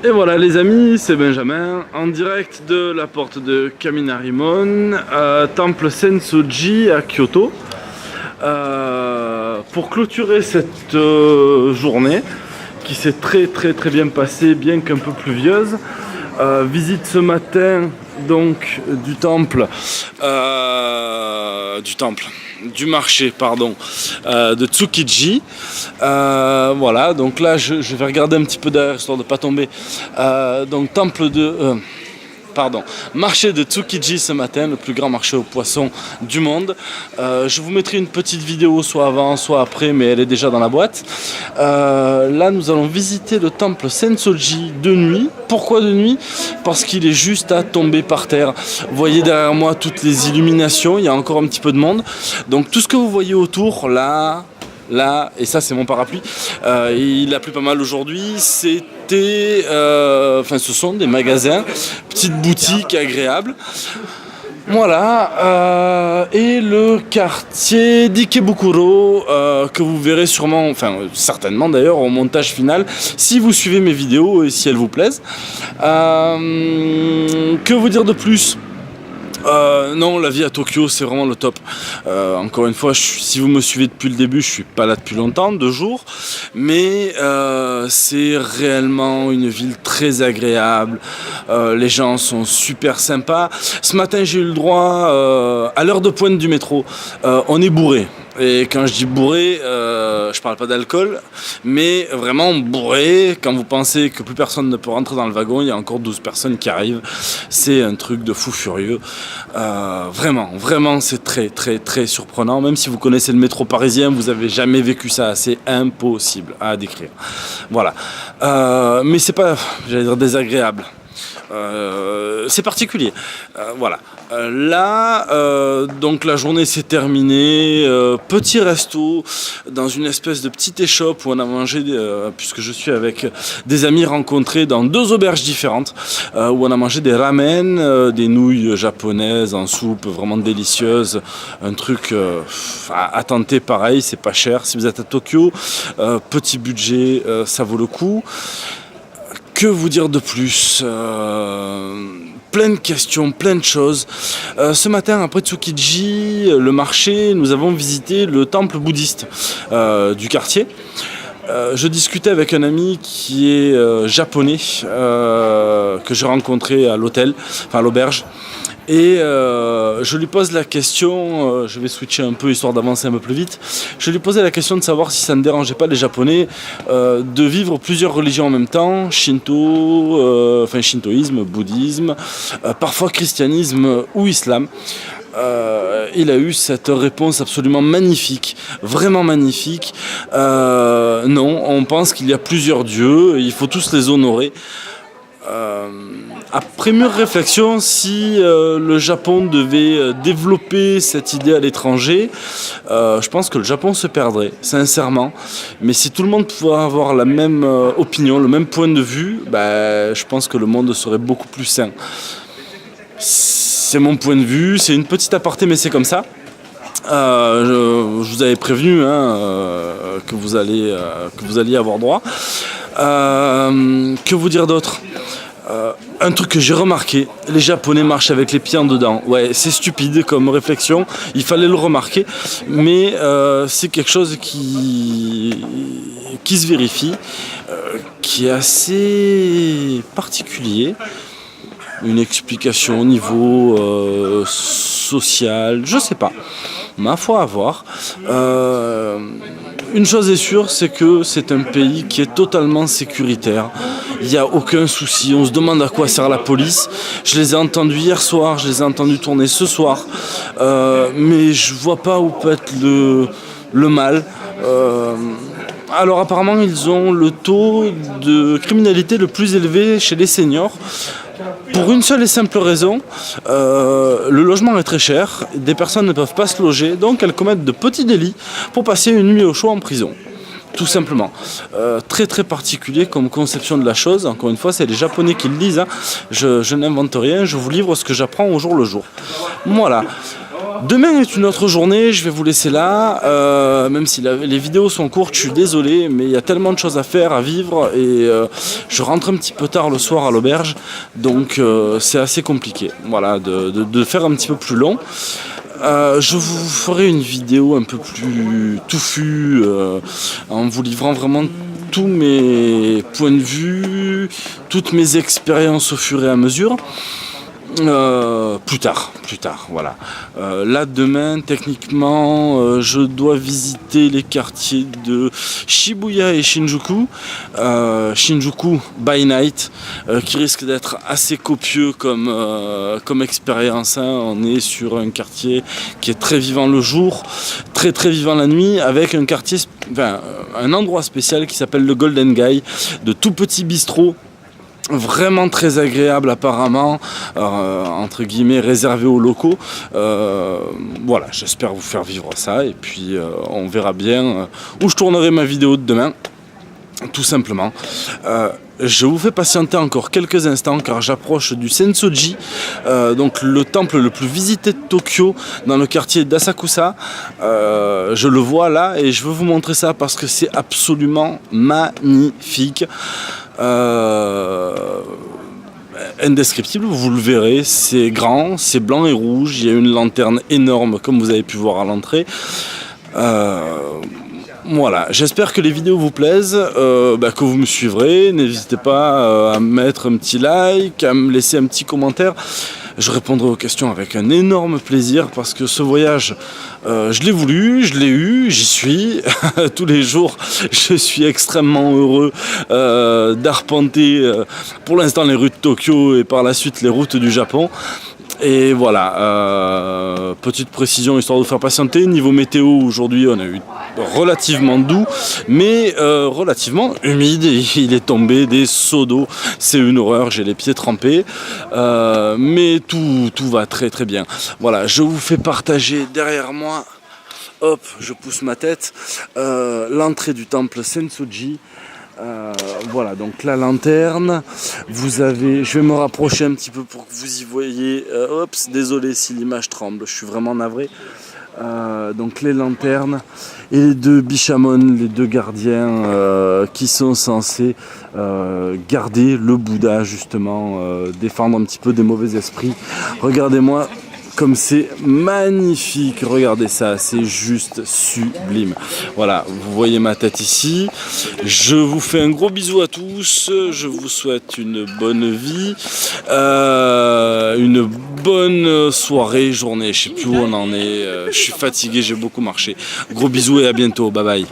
Et voilà les amis, c'est Benjamin, en direct de la porte de Kaminarimon, temple Sensoji à Kyoto, pour clôturer cette journée qui s'est très bien passée, bien qu'un peu pluvieuse. Visite ce matin donc du marché de Tsukiji. Voilà, donc là je vais regarder un petit peu derrière histoire de ne pas tomber. Donc marché de Tsukiji ce matin, le plus grand marché aux poissons du monde. Je vous mettrai une petite vidéo soit avant soit après, mais elle est déjà dans la boîte. Là nous allons visiter le temple Sensoji de nuit. Pourquoi de nuit? Parce qu'il est juste à tomber par terre. Vous voyez derrière moi toutes les illuminations, il y a encore un petit peu de monde. Donc tout ce que vous voyez autour, là, et ça c'est mon parapluie, il a plu pas mal aujourd'hui, ce sont des magasins, petites boutiques agréables. Voilà, et le quartier d'Ikebukuro que vous verrez sûrement, certainement d'ailleurs au montage final, si vous suivez mes vidéos et si elles vous plaisent. Que vous dire de plus ? Non, la vie à Tokyo c'est vraiment le top. Encore une fois, si vous me suivez depuis le début, je suis pas là depuis longtemps, 2 jours, mais c'est réellement une ville très agréable. Les gens sont super sympas. Ce matin j'ai eu le droit, à l'heure de pointe du métro, on est bourré. Et quand je dis bourré, je parle pas d'alcool, mais vraiment bourré. Quand vous pensez que plus personne ne peut rentrer dans le wagon, il y a encore 12 personnes qui arrivent. C'est un truc de fou furieux. Vraiment, c'est très surprenant. Même si vous connaissez le métro parisien, vous avez jamais vécu ça. C'est impossible à décrire. Voilà. Mais c'est pas, j'allais dire, désagréable. C'est particulier. Voilà. Là, donc la journée s'est terminée. Petit resto dans une espèce de petite échoppe où on a mangé, puisque je suis avec des amis rencontrés dans 2 auberges différentes, où on a mangé des ramen, des nouilles japonaises en soupe, vraiment délicieuses. Un truc à tenter pareil, c'est pas cher. Si vous êtes à Tokyo, petit budget, ça vaut le coup. Que vous dire de plus? Plein de questions, plein de choses. Ce matin, après Tsukiji, le marché, nous avons visité le temple bouddhiste du quartier. Je discutais avec un ami qui est japonais, que j'ai rencontré à l'hôtel, à l'auberge. Et je lui pose la question, je vais switcher un peu histoire d'avancer un peu plus vite. Je lui posais la question de savoir si ça ne dérangeait pas les Japonais de vivre plusieurs religions en même temps, shintoïsme, bouddhisme, parfois christianisme ou islam. Il a eu cette réponse absolument magnifique, vraiment magnifique. Non, on pense qu'il y a plusieurs dieux, il faut tous les honorer. Après mûre réflexion, si le Japon devait développer cette idée à l'étranger, je pense que le Japon se perdrait, sincèrement. Mais si tout le monde pouvait avoir la même opinion, le même point de vue, je pense que le monde serait beaucoup plus sain. C'est mon point de vue, c'est une petite aparté, mais c'est comme ça. Je vous avais prévenu que vous alliez avoir droit. Que vous dire d'autre? Un truc que j'ai remarqué, les Japonais marchent avec les pieds en dedans. Ouais, c'est stupide comme réflexion, il fallait le remarquer, mais c'est quelque chose qui se vérifie, qui est assez particulier. Une explication au niveau social, je sais pas. Ma foi à voir. Une chose est sûre, c'est que c'est un pays qui est totalement sécuritaire. Il n'y a aucun souci. On se demande à quoi sert la police. Je les ai entendus hier soir, je les ai entendus tourner ce soir. Mais je vois pas où peut être le mal. Alors apparemment, ils ont le taux de criminalité le plus élevé chez les seniors. Pour une seule et simple raison, le logement est très cher, des personnes ne peuvent pas se loger, donc elles commettent de petits délits pour passer une nuit au chaud en prison. Tout simplement. Très particulier comme conception de la chose. Encore une fois, c'est les Japonais qui le disent. Je n'invente rien, je vous livre ce que j'apprends au jour le jour. Voilà. Demain est une autre journée, je vais vous laisser là, même si les vidéos sont courtes, je suis désolé, mais il y a tellement de choses à faire, à vivre, et je rentre un petit peu tard le soir à l'auberge, donc c'est assez compliqué, voilà, de faire un petit peu plus long. Je vous ferai une vidéo un peu plus touffue, en vous livrant vraiment tous mes points de vue, toutes mes expériences au fur et à mesure. Plus tard, voilà. Là demain, techniquement, je dois visiter les quartiers de Shibuya et Shinjuku. Shinjuku by night, qui risque d'être assez copieux comme expérience. Hein. On est sur un quartier qui est très vivant le jour, très vivant la nuit, avec un endroit spécial qui s'appelle le Golden Guy, de tout petits bistrots. Vraiment très agréable apparemment, entre guillemets réservé aux locaux. Voilà, j'espère vous faire vivre ça et puis on verra bien où je tournerai ma vidéo de demain, tout simplement. Je vous fais patienter encore quelques instants car j'approche du Sensoji, donc le temple le plus visité de Tokyo dans le quartier d'Asakusa. Je le vois là et je veux vous montrer ça parce que c'est absolument magnifique. Indescriptible, vous le verrez, c'est grand, c'est blanc et rouge, il y a une lanterne énorme comme vous avez pu voir à l'entrée. Voilà, j'espère que les vidéos vous plaisent, que vous me suivrez, n'hésitez pas à mettre un petit like, à me laisser un petit commentaire. Je répondrai aux questions avec un énorme plaisir parce que ce voyage, je l'ai voulu, je l'ai eu, j'y suis. Tous les jours, je suis extrêmement heureux d'arpenter pour l'instant les rues de Tokyo et par la suite les routes du Japon. Et voilà, petite précision histoire de vous faire patienter, niveau météo aujourd'hui on a eu relativement doux mais relativement humide, il est tombé des seaux d'eau, c'est une horreur, j'ai les pieds trempés, mais tout va très bien. Voilà, je vous fais partager derrière moi, hop, je pousse ma tête, l'entrée du temple Sensoji. Voilà, donc la lanterne, vous avez, je vais me rapprocher un petit peu pour que vous y voyez, désolé si l'image tremble, je suis vraiment navré. Donc les lanternes et les deux Bishamon, les deux gardiens qui sont censés garder le Bouddha justement, défendre un petit peu des mauvais esprits. Regardez-moi comme c'est magnifique, regardez ça, c'est juste sublime. Voilà, vous voyez ma tête ici. Je vous fais un gros bisou à tous, je vous souhaite une bonne vie, une bonne soirée, journée, je sais plus où on en est, je suis fatigué, j'ai beaucoup marché. Gros bisous et à bientôt, bye bye.